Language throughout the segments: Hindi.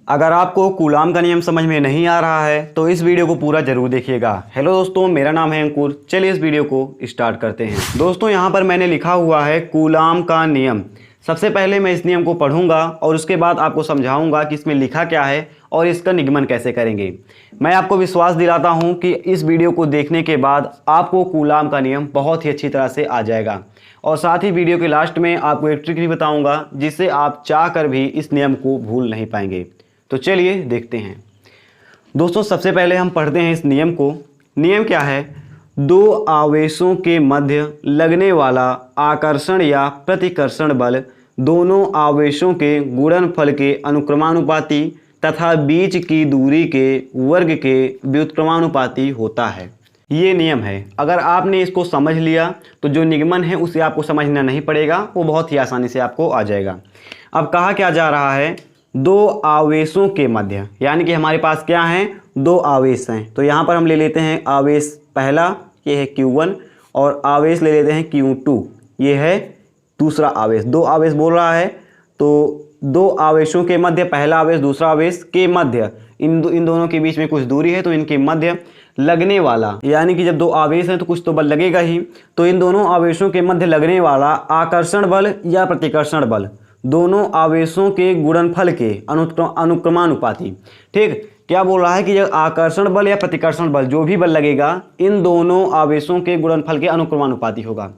अगर आपको कूलाम का नियम समझ में नहीं आ रहा है तो इस वीडियो को पूरा जरूर देखिएगा। हेलो दोस्तों, मेरा नाम है अंकुर। चलिए इस वीडियो को स्टार्ट करते हैं। दोस्तों यहाँ पर मैंने लिखा हुआ है कूलाम का नियम। सबसे पहले मैं इस नियम को पढ़ूंगा और उसके बाद आपको समझाऊंगा कि इसमें लिखा क्या है और इसका निगमन कैसे करेंगे। मैं आपको विश्वास दिलाता हूं कि इस वीडियो को देखने के बाद आपको कूलाम का नियम बहुत ही अच्छी तरह से आ जाएगा और साथ ही वीडियो के लास्ट में आपको एक ट्रिक भी बताऊंगा जिससे आप चाह कर भी इस नियम को भूल नहीं पाएंगे। तो चलिए देखते हैं। दोस्तों सबसे पहले हम पढ़ते हैं इस नियम को। नियम क्या है? दो आवेशों के मध्य लगने वाला आकर्षण या प्रतिकर्षण बल दोनों आवेशों के गुणनफल के अनुक्रमानुपाती तथा बीच की दूरी के वर्ग के व्युत्क्रमानुपाती होता है। ये नियम है। अगर आपने इसको समझ लिया तो जो निगमन है उसे आपको समझना नहीं पड़ेगा, वो बहुत ही आसानी से आपको आ जाएगा। अब कहा क्या जा रहा है? दो आवेशों के मध्य, यानी कि हमारे पास क्या हैं? दो आवेश हैं। तो यहाँ पर हम ले लेते हैं आवेश पहला, ये है Q1, और आवेश ले लेते हैं Q2, ये है दूसरा आवेश। दो आवेश बोल रहा है तो दो आवेशों के मध्य, पहला आवेश दूसरा आवेश के मध्य, इन दोनों के बीच में कुछ दूरी है तो इनके मध्य लगने वाला, यानी कि जब दो आवेश हैं तो कुछ तो बल लगेगा ही। तो इन दोनों आवेशों के मध्य लगने वाला आकर्षण बल या प्रतिकर्षण बल दोनों आवेशों के गुणनफल के अनुक्रमानुपाती। ठीक, क्या बोल रहा है कि जब आकर्षण बल या प्रतिकर्षण बल जो भी बल लगेगा इन दोनों आवेशों के गुणनफल के अनुक्रमानुपाती होगा।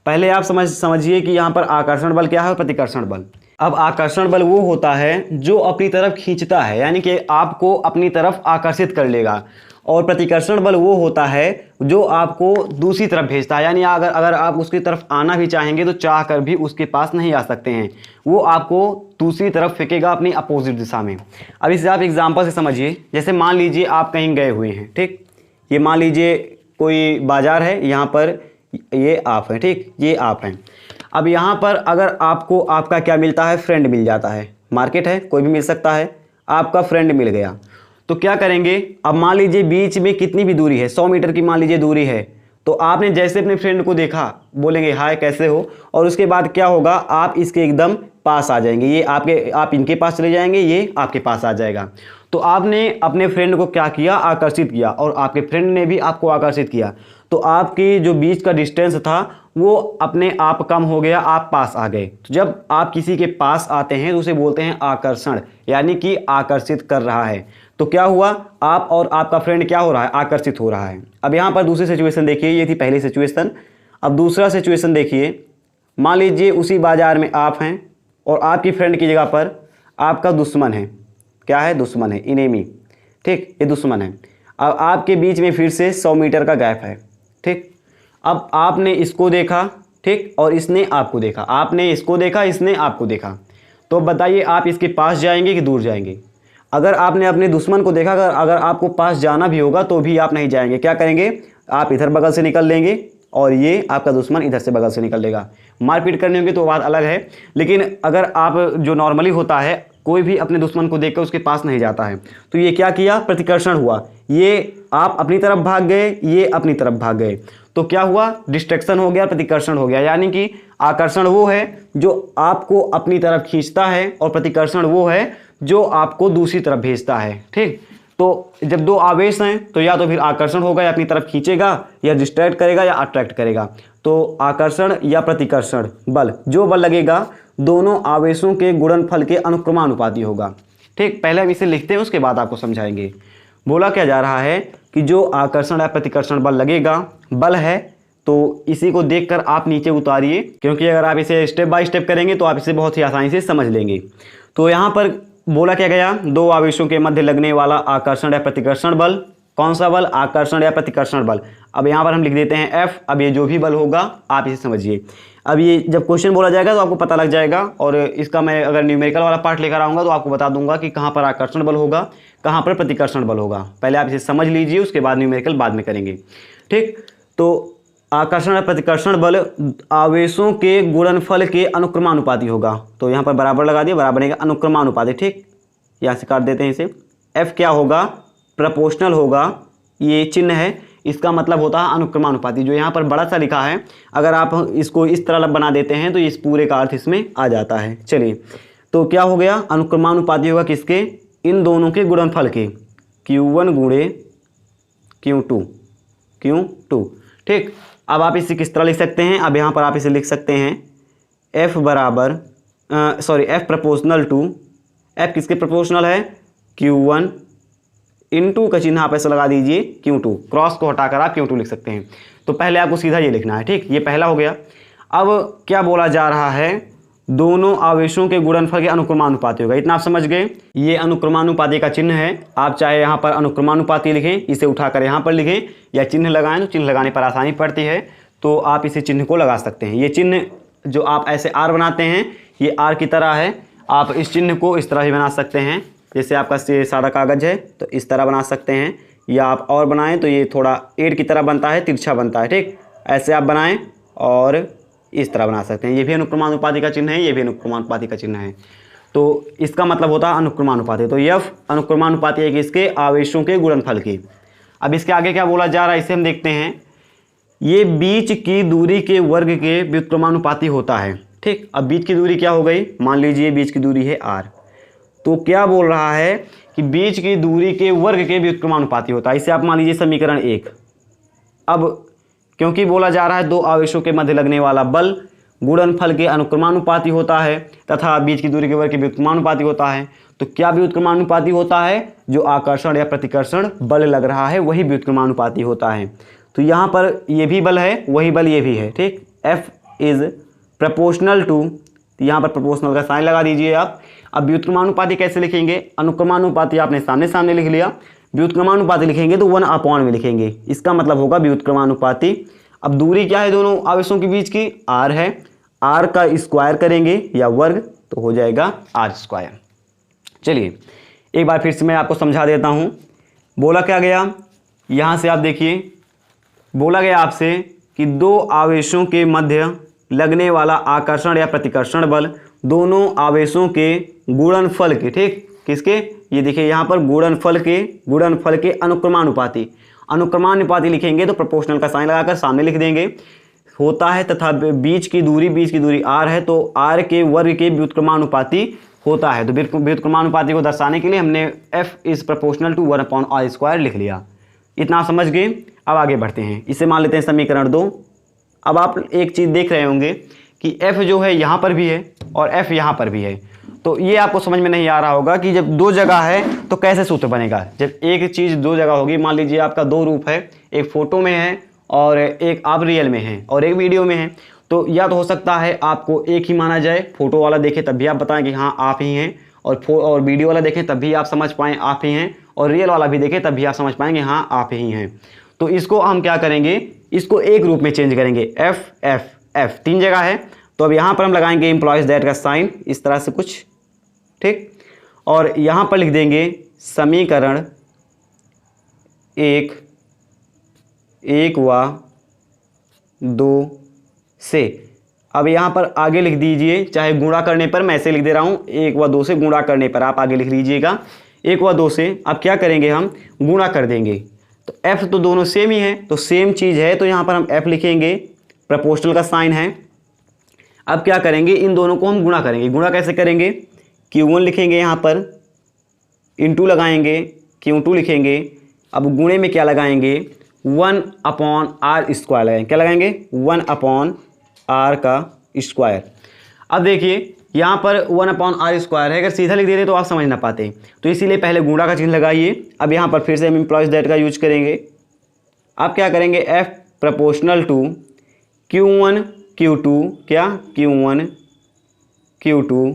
पहले आप समझिए कि यहाँ पर आकर्षण बल क्या है और प्रतिकर्षण बल। अब आकर्षण बल वो होता है जो अपनी तरफ खींचता है, यानी कि आपको अपनी तरफ आकर्षित कर लेगा, और प्रतिकर्षण बल वो होता है जो आपको दूसरी तरफ भेजता है, यानी अगर आप उसकी तरफ आना भी चाहेंगे तो चाह कर भी उसके पास नहीं आ सकते हैं, वो आपको दूसरी तरफ फेंकेगा अपनी अपोजिट दिशा में। अब इसे आप एग्जांपल से समझिए। जैसे मान लीजिए आप कहीं गए हुए हैं, ठीक, ये मान लीजिए कोई बाजार है, यहाँ पर ये आप हैं, ठीक, ये आप हैं। अब यहाँ पर अगर आपको आपका क्या मिलता है? फ्रेंड मिल जाता है। मार्केट है, कोई भी मिल सकता है, आपका फ्रेंड मिल गया तो क्या करेंगे? अब मान लीजिए बीच में कितनी भी दूरी है, 100 मीटर की मान लीजिए दूरी है, तो आपने जैसे अपने फ्रेंड को देखा, बोलेंगे हाय कैसे हो, और उसके बाद क्या होगा? आप इसके एकदम पास आ जाएंगे। ये आप इनके पास चले जाएंगे, ये आपके पास आ जाएगा। तो आपने अपने फ्रेंड को क्या किया? आकर्षित किया, और आपके फ्रेंड ने भी आपको आकर्षित किया। तो आपकी जो बीच का डिस्टेंस था वो अपने आप कम हो गया, आप पास आ गए। तो जब आप किसी के पास आते हैं तो उसे बोलते हैं आकर्षण, यानी कि आकर्षित कर रहा है। तो क्या हुआ? आप और आपका फ्रेंड क्या हो रहा है? आकर्षित हो रहा है। अब यहाँ पर दूसरी सिचुएशन देखिए, ये थी पहली सिचुएशन। अब दूसरा सिचुएशन देखिए। मान लीजिए उसी बाजार में आप हैं और आपकी फ्रेंड की जगह पर आपका दुश्मन है। क्या है? दुश्मन है, इनेमी। ठीक, ये दुश्मन है। अब आपके बीच में फिर से 100 मीटर का गैप है। ठीक, अब आपने इसको देखा, ठीक, और इसने आपको देखा। आपने इसको देखा, इसने आपको देखा। तो बताइए आप इसके पास जाएंगे कि दूर जाएंगे? अगर आपने अपने दुश्मन को देखा, अगर आपको पास जाना भी होगा तो भी आप नहीं जाएंगे। क्या करेंगे? आप इधर बगल से निकल लेंगे और ये आपका दुश्मन इधर से बगल से निकल लेगा। मारपीट करनी होगी तो बात अलग है, लेकिन अगर आप जो नॉर्मली होता है, कोई भी अपने दुश्मन को देखकर उसके पास नहीं जाता है। तो ये क्या किया? प्रतिकर्षण हुआ। ये आप अपनी तरफ भाग गए, ये अपनी तरफ भाग गए। तो क्या हुआ? डिस्ट्रैक्शन हो गया, प्रतिकर्षण हो गया। यानी कि आकर्षण वो है जो आपको अपनी तरफ खींचता है और प्रतिकर्षण वो है जो आपको दूसरी तरफ भेजता है। ठीक, तो जब दो आवेश हैं तो या तो फिर आकर्षण होगा, या अपनी तरफ खींचेगा, या डिस्ट्रैक्ट करेगा, या अट्रैक्ट करेगा। तो आकर्षण या प्रतिकर्षण बल, जो बल लगेगा दोनों आवेशों के गुणनफल के अनुक्रमानुपाती होगा। ठीक, पहले हम इसे लिखते हैं, उसके बाद आपको समझाएंगे। बोला क्या जा रहा है कि जो आकर्षण या प्रतिकर्षण बल लगेगा, बल है, तो इसी को देखकर आप नीचे उतारिए, क्योंकि अगर आप इसे स्टेप बाय स्टेप करेंगे तो आप इसे बहुत ही आसानी से समझ लेंगे। तो यहाँ पर बोला क्या गया? दो आवेशों के मध्य लगने वाला आकर्षण या प्रतिकर्षण बल। कौन सा बल? आकर्षण या प्रतिकर्षण बल। अब यहाँ पर हम लिख देते हैं F। अब ये जो भी बल होगा आप इसे समझिए। अब ये जब क्वेश्चन बोला जाएगा तो आपको पता लग जाएगा, और इसका मैं अगर न्यूमेरिकल वाला पार्ट लेकर आऊँगा तो आपको बता दूंगा कि कहाँ पर आकर्षण बल होगा, कहाँ पर प्रतिकर्षण बल होगा। पहले आप इसे समझ लीजिए, उसके बाद न्यूमेरिकल बाद में करेंगे। ठीक, तो आकर्षण या प्रतिकर्षण बल आवेशों के गुणनफल के अनुक्रमानुपाती होगा। तो यहाँ पर बराबर लगा दिए, बराबर बनेगा अनुक्रमानुपाती। ठीक, यहाँ से काट देते हैं इसे। F क्या होगा? प्रोपोर्शनल होगा। ये चिन्ह है, इसका मतलब होता है अनुक्रमानुपाती। जो यहाँ पर बड़ा सा लिखा है, अगर आप इसको इस तरह बना देते हैं तो इस पूरे का अर्थ इसमें आ जाता है। चलिए, तो क्या हो गया? अनुक्रमानुपाती होगा किसके? इन दोनों के गुणनफल के Q1 गुणे Q2 ठीक। अब आप इसे किस तरह लिख सकते हैं, अब यहाँ पर आप इसे लिख सकते हैं F बराबर F प्रोपोर्शनल टू, F किसके प्रोपोर्शनल है, Q1 इंटू का चिन्ह आप ऐसा लगा दीजिए Q2, क्रॉस को हटाकर आप Q2 लिख सकते हैं। तो पहले आपको सीधा ये लिखना है ठीक, ये पहला हो गया। अब क्या बोला जा रहा है, दोनों आवेशों के गुणनफल के अनुक्रमानुपाती होगा, इतना आप समझ गए। ये अनुक्रमानुपाती का चिन्ह है, आप चाहे यहाँ पर अनुक्रमानुपाती लिखें, इसे उठाकर यहाँ पर लिखें, या चिन्ह लगाएं तो चिन्ह लगाने पर आसानी पड़ती है, तो आप इसे चिन्ह को लगा सकते हैं। ये चिन्ह जो आप ऐसे आर बनाते हैं, ये आर की तरह है। आप इस चिन्ह को इस तरह भी बना सकते हैं, जैसे आपका सादा कागज़ है तो इस तरह बना सकते हैं, या आप और बनाएं तो ये थोड़ा एड की तरह बनता है, तिरछा बनता है ठीक। ऐसे आप बनाएं और इस तरह बना सकते हैं। ये भी अनुक्रमानुपाती का चिन्ह है, ये भी अनुक्रमानुपाती का चिन्ह है, तो इसका मतलब होता है अनुक्रमानुपाती। तो यह अनुक्रमानुपाती है कि इसके आवेशों के गुणनफल की। अब इसके आगे क्या बोला जा रहा है, इसे हम देखते हैं। ये बीच की दूरी के वर्ग के व्युत्क्रमानुपाती होता है ठीक। अब बीच की दूरी क्या हो गई, मान लीजिए बीच की दूरी है r, तो क्या बोल रहा है कि बीच की दूरी के वर्ग के व्युत्क्रमानुपाती होता है। इसे आप मान लीजिए समीकरण 1। अब क्योंकि बोला जा रहा है दो आवेशों के मध्य लगने वाला बल गुणनफल के अनुक्रमानुपाती होता है तथा बीच की दूरी के वर्ग के व्युत्क्रमानुपाती होता है, तो क्या व्युत्क्रमानुपाती होता है, जो आकर्षण या प्रतिकर्षण बल लग रहा है वही व्युत्क्रमानुपाती होता है। तो यहाँ पर ये भी बल है, वही बल ये भी है ठीक। F इज प्रोपोर्शनल टू, यहाँ पर प्रोपोर्शनल का साइन लगा दीजिए आप। अब व्युत्क्रमानुपाती कैसे लिखेंगे, अनुक्रमानुपाती आपने सामने सामने लिख लिया, व्युत्क्रमानुपाती लिखेंगे तो 1/में लिखेंगे, इसका मतलब होगा व्युत्क्रमानुपाती। अब दूरी क्या है दोनों आवेशों के बीच की, r है, r का स्क्वायर करेंगे या वर्ग तो हो जाएगा r²। चलिए एक बार फिर से मैं आपको समझा देता हूँ। बोला क्या गया, यहाँ से आप देखिए, बोला गया आपसे कि दो आवेशों के मध्य लगने वाला आकर्षण या प्रतिकर्षण बल दोनों आवेशों के गुणनफल के ठीक, किसके, ये देखिए यहाँ पर गुणनफल के अनुक्रमानुपाती। अनुक्रमानुपाती लिखेंगे तो प्रोपोर्शनल का साइन लगाकर सामने लिख देंगे होता है, तथा बीच की दूरी r है तो r के वर्ग के व्युत्क्रमानुपाती होता है। तो व्युत्क्रमानुपाती को दर्शाने के लिए हमने F is proportional to 1/r² लिख लिया। इतना समझ गए। अब आगे बढ़ते हैं, इसे मान लेते हैं समीकरण 2। अब आप एक चीज़ देख रहे होंगे कि F जो है यहाँ पर भी है और F यहाँ पर भी है, तो ये आपको समझ में नहीं आ रहा होगा कि जब दो जगह है तो कैसे सूत्र बनेगा। जब एक चीज़ दो जगह होगी, मान लीजिए आपका दो रूप है, एक फ़ोटो में है और एक आप रियल में है और एक वीडियो में है, तो या तो हो सकता है आपको एक ही माना जाए, फ़ोटो वाला देखे तब भी आप बताएं कि हाँ आप ही हैं, और वीडियो वाला देखें तब भी आप समझ पाएँ आप ही हैं, और रियल वाला भी देखें तब भी आप समझ पाएंगे हाँ आप ही हैं। तो इसको हम क्या करेंगे, इसको एक रूप में चेंज करेंगे, F तीन जगह है, तो अब यहाँ पर हम लगाएंगे एम्प्लॉयज़ दैट का साइन इस तरह से कुछ ठीक, और यहाँ पर लिख देंगे समीकरण 1 व 2 से। अब यहाँ पर आगे लिख दीजिए, चाहे गुणा करने पर, मैं ऐसे लिख दे रहा हूँ 1 व 2 से गुणा करने पर, आप आगे लिख लीजिएगा 1 व 2 से। अब क्या करेंगे, हम गुणा कर देंगे, तो F तो दोनों सेम ही है, तो सेम चीज़ है तो यहाँ पर हम F लिखेंगे, प्रोपोर्शनल का साइन है। अब क्या करेंगे, इन दोनों को हम गुणा करेंगे। गुणा कैसे करेंगे, Q1 लिखेंगे यहाँ पर, इंटू लगाएंगे, Q2 लिखेंगे। अब गुणे में क्या लगाएंगे, 1/r² लगाएंगे, क्या लगाएंगे 1/r का स्क्वायर। अब देखिए यहाँ पर 1/r² है, अगर सीधा लिख देते तो आप समझ ना पाते, तो इसीलिए पहले गुणा का चिन्ह लगाइए। अब यहाँ पर फिर से हम एम्प्लॉयज़ दैट का यूज करेंगे। अब क्या करेंगे, F proportional to Q1 Q2, क्या Q1 Q2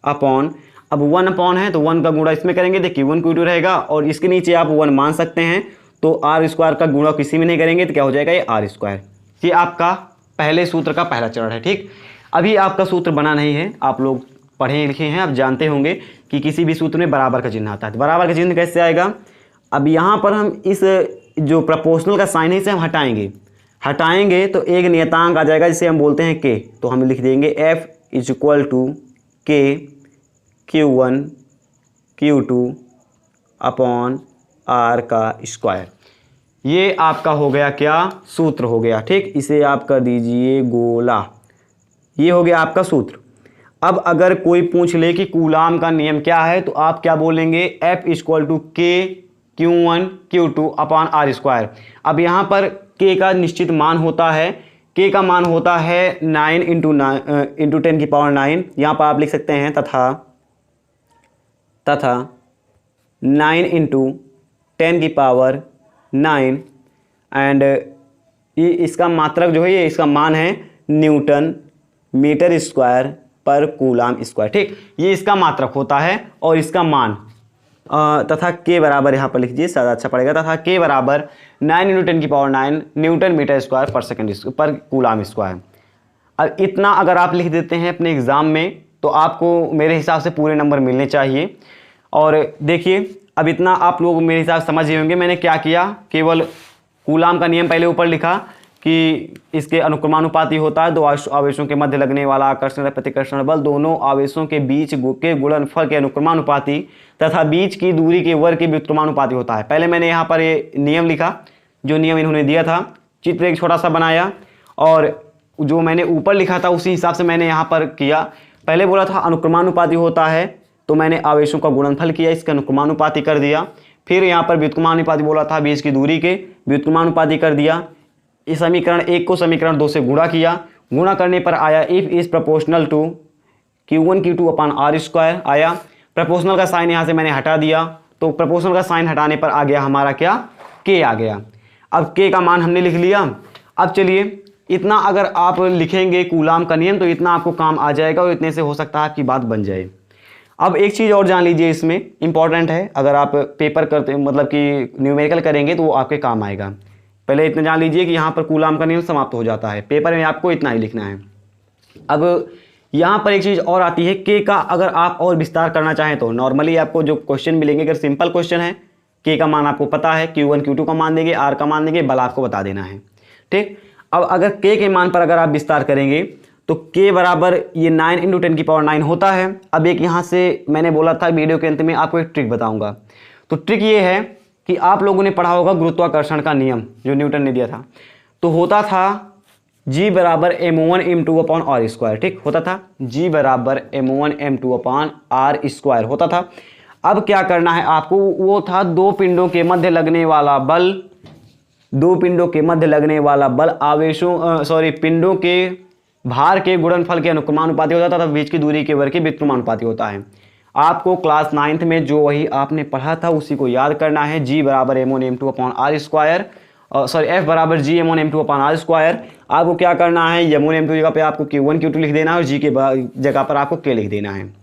अपॉन, अब 1 है तो 1 का गुणा इसमें करेंगे तो Q1 Q2 रहेगा, और इसके नीचे आप 1 मान सकते हैं, तो r² का गुणा किसी में नहीं करेंगे तो क्या हो जाएगा, ये r²। ये आपका पहले सूत्र का पहला चरण है ठीक। अभी आपका सूत्र बना नहीं है, आप लोग पढ़े लिखे हैं, आप जानते होंगे कि किसी भी सूत्र में बराबर का चिन्ह आता है। तो बराबर का चिन्ह कैसे आएगा, अब यहाँ पर हम इस जो प्रोपोर्शनल का साइन है इसे हम हटाएंगे तो एक नियतांक आ जाएगा जिसे हम बोलते हैं k, तो हम लिख देंगे F = k Q1 Q2 upon r का स्क्वायर। ये आपका हो गया क्या, सूत्र हो गया ठीक। इसे आप कर दीजिए गोला, ये हो गया आपका सूत्र। अब अगर कोई पूछ ले कि कूलाम का नियम क्या है तो आप क्या बोलेंगे, F इक्वल टू के Q1 Q2 upon R square. अब यहाँ पर K का निश्चित मान होता है, K का मान होता है 9 इंटू 10 की पावर 9। यहाँ पर आप लिख सकते हैं तथा 9 इंटू 10 की पावर 9 एंड ये इसका मात्रक जो है, ये इसका मान है न्यूटन मीटर स्क्वायर पर कूलाम स्क्वायर। ठीक, ये इसका मात्रक होता है और इसका मान तथा के बराबर यहाँ पर लिख दीजिए, ज़्यादा अच्छा पड़ेगा। तथा के बराबर 9 इंटू 10 की पावर 9 न्यूटन मीटर स्क्वायर पर सेकंड पर कूलाम स्क्वायर। अब इतना अगर आप लिख देते हैं अपने एग्ज़ाम में तो आपको मेरे हिसाब से पूरे नंबर मिलने चाहिए। और देखिए अब इतना आप लोग मेरे हिसाब से समझ ही होंगे मैंने क्या किया। केवल कूलाम का नियम पहले ऊपर लिखा कि इसके अनुक्रमानुपाती होता है, दो आवेशों के मध्य लगने वाला आकर्षण या प्रतिकर्षण बल दोनों आवेशों के बीच के गुणनफल के अनुक्रमानुपाती तथा बीच की दूरी के वर्ग के व्युत्क्रमानुपाती होता है। पहले मैंने यहाँ पर ये नियम लिखा, जो नियम इन्होंने दिया था, चित्र एक छोटा सा बनाया और जो मैंने ऊपर लिखा था उसी हिसाब से मैंने यहाँ पर किया। पहले बोला था अनुक्रमानुपाती होता है तो मैंने आवेशों का गुणनफल किया, इसका अनुक्रमानुपाती कर दिया। फिर यहाँ पर व्युत्क्रमानुपाती बोला था बीच की दूरी के, व्युत्क्रमानुपाती कर दिया। इस समीकरण 1 को समीकरण 2 से गुणा किया, गुणा करने पर आया F is proportional to Q1 Q2 upon R square आया। प्रोपोर्शनल का साइन यहाँ से मैंने हटा दिया तो प्रोपोर्शनल का साइन हटाने पर आ गया हमारा क्या, K आ गया। अब K का मान हमने लिख लिया। अब चलिए इतना अगर आप लिखेंगे कूलाम का नियम तो इतना आपको काम आ जाएगा और इतने से हो सकता है आपकी बात बन जाए। अब एक चीज़ और जान लीजिए, इसमें इंपॉर्टेंट है, अगर आप पेपर करते मतलब कि न्यूमेरिकल करेंगे तो वो आपके काम आएगा। पहले इतना जान लीजिए कि यहाँ पर कूलाम का नियम समाप्त हो जाता है, पेपर में आपको इतना ही लिखना है। अब यहाँ पर एक चीज़ और आती है, के का अगर आप और विस्तार करना चाहें तो नॉर्मली आपको जो क्वेश्चन मिलेंगे, अगर सिंपल क्वेश्चन है, के का मान आपको पता है, Q1 Q2 का मान देंगे, आर का मान देंगे, बल आपको बता देना है। ठीक, अब अगर के मान पर अगर आप विस्तार करेंगे तो के बराबर ये 9 इंटू 10 की पावर 9 होता है। अब एक यहाँ से मैंने बोला था वीडियो के अंत में आपको एक ट्रिक बताऊँगा, तो ट्रिक ये है कि आप लोगों ने पढ़ा होगा गुरुत्वाकर्षण का नियम जो न्यूटन ने दिया था, तो होता था G बराबर m1 m2 upon R square. ठीक, होता था G बराबर m1 m2 upon R square होता था। अब क्या करना है आपको, वो था दो पिंडों के मध्य लगने वाला बल, दो पिंडों के मध्य लगने वाला बल आवेशों पिंडों के भार के गुणनफल के अनुक्रमानुपाती होता था तथा बीच की दूरी के वर्ग के व्युत्क्रमानुपाती होता है। आपको क्लास 9th में जो वही आपने पढ़ा था उसी को याद करना है। G बराबर m1 m2 upon R square, F बराबर G m1 m2 upon R square. आपको क्या करना है, m1 m2 जगह पे आपको Q1 Q2 लिख देना है और G के जगह पर आपको K लिख देना है।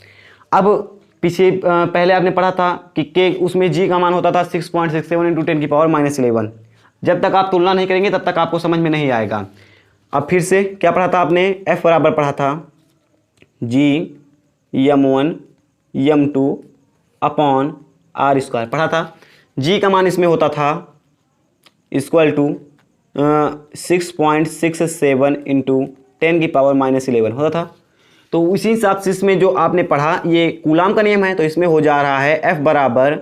अब पीछे पहले आपने पढ़ा था कि K उसमें G का मान होता था 6.67 इंटू 10 की पावर -11। जब तक आप तुलना नहीं करेंगे तब तक आपको समझ में नहीं आएगा। अब फिर से क्या पढ़ा था आपने, F बराबर पढ़ा था G m1 m2 upon R square पढ़ा था। G का मान इसमें होता था इक्वल टू 6.67 इंटू 10 की पावर -11 होता था। तो उसी हिसाब से इसमें जो आपने पढ़ा ये कूलाम का नियम है, तो इसमें हो जा रहा है F बराबर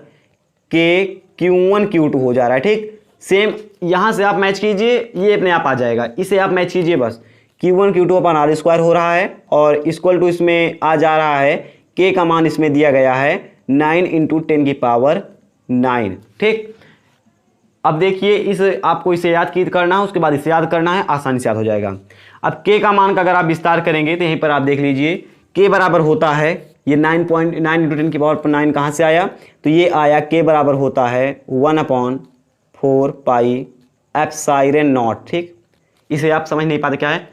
K Q1 Q2 हो जा रहा है। ठीक, सेम यहाँ से आप मैच कीजिए, ये अपने आप आ जाएगा, इसे आप मैच कीजिए बस। Q1 Q2 upon R square हो रहा है और इक्वल टू इसमें आ जा रहा है K का मान इसमें दिया गया है 9 इंटू 10 की पावर 9। ठीक, अब देखिए इस आपको इसे याद करना है, उसके बाद इसे याद करना है, आसानी से याद हो जाएगा। अब K का मान का अगर आप विस्तार करेंगे तो यहीं पर आप देख लीजिए K बराबर होता है, ये 9.9 इंटू 10 की पावर 9 कहाँ से आया, तो ये आया K बराबर होता है 1/4 पाई एप्सिलॉन नॉट। ठीक, इसे आप समझ नहीं पाते क्या है,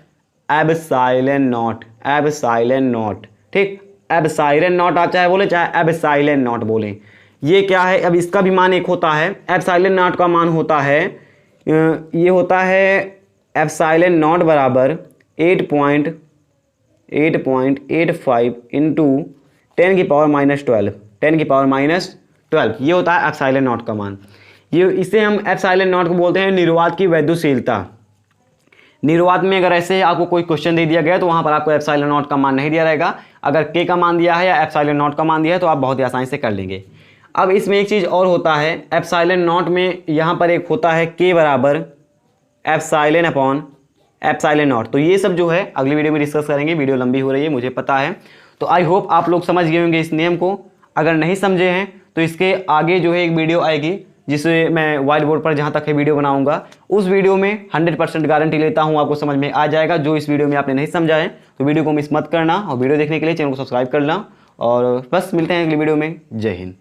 एप्सिलॉन नॉट, एप्सिलॉन नॉट। ठीक, एप्सिलॉन नॉट आप चाहे बोले चाहे एप्सिलॉन नॉट बोलें, ये क्या है। अब इसका भी मान एक होता है, एप्सिलॉन नॉट का मान होता है, ये होता है एप्सिलॉन नॉट बराबर 8.85 इंटू 10 की पावर -12, 10 की पावर -12, ये होता है एप्सिलॉन नॉट का मान। ये इसे हम एप्सिलॉन नॉट को बोलते हैं निर्वात की वैद्युशीलता। निर्वात में अगर ऐसे आपको कोई क्वेश्चन दे दिया गया तो वहाँ पर आपको एप्सिलॉन नॉट का मान नहीं दिया रहेगा, अगर K का मान दिया है या एप्सिलॉन नॉट का मान दिया है तो आप बहुत ही आसानी से कर लेंगे। अब इसमें एक चीज़ और होता है, एप्सिलॉन नॉट में यहाँ पर एक होता है K बराबर एप्सिलॉन अपॉन एप्सिलॉन नॉट। तो ये सब जो है अगली वीडियो में डिस्कस करेंगे, वीडियो लंबी हो रही है मुझे पता है, तो आई होप आप लोग समझ गए होंगे इस नियम को। अगर नहीं समझे हैं तो इसके आगे जो है एक वीडियो आएगी जिसे मैं व्हाइट बोर्ड पर जहाँ तक है वीडियो बनाऊंगा, उस वीडियो में 100% गारंटी लेता हूँ आपको समझ में आ जाएगा। जो इस वीडियो में आपने नहीं समझा है तो वीडियो को मिस मत करना, और वीडियो देखने के लिए चैनल को सब्सक्राइब करना। और बस मिलते हैं अगली वीडियो में। जय हिंद।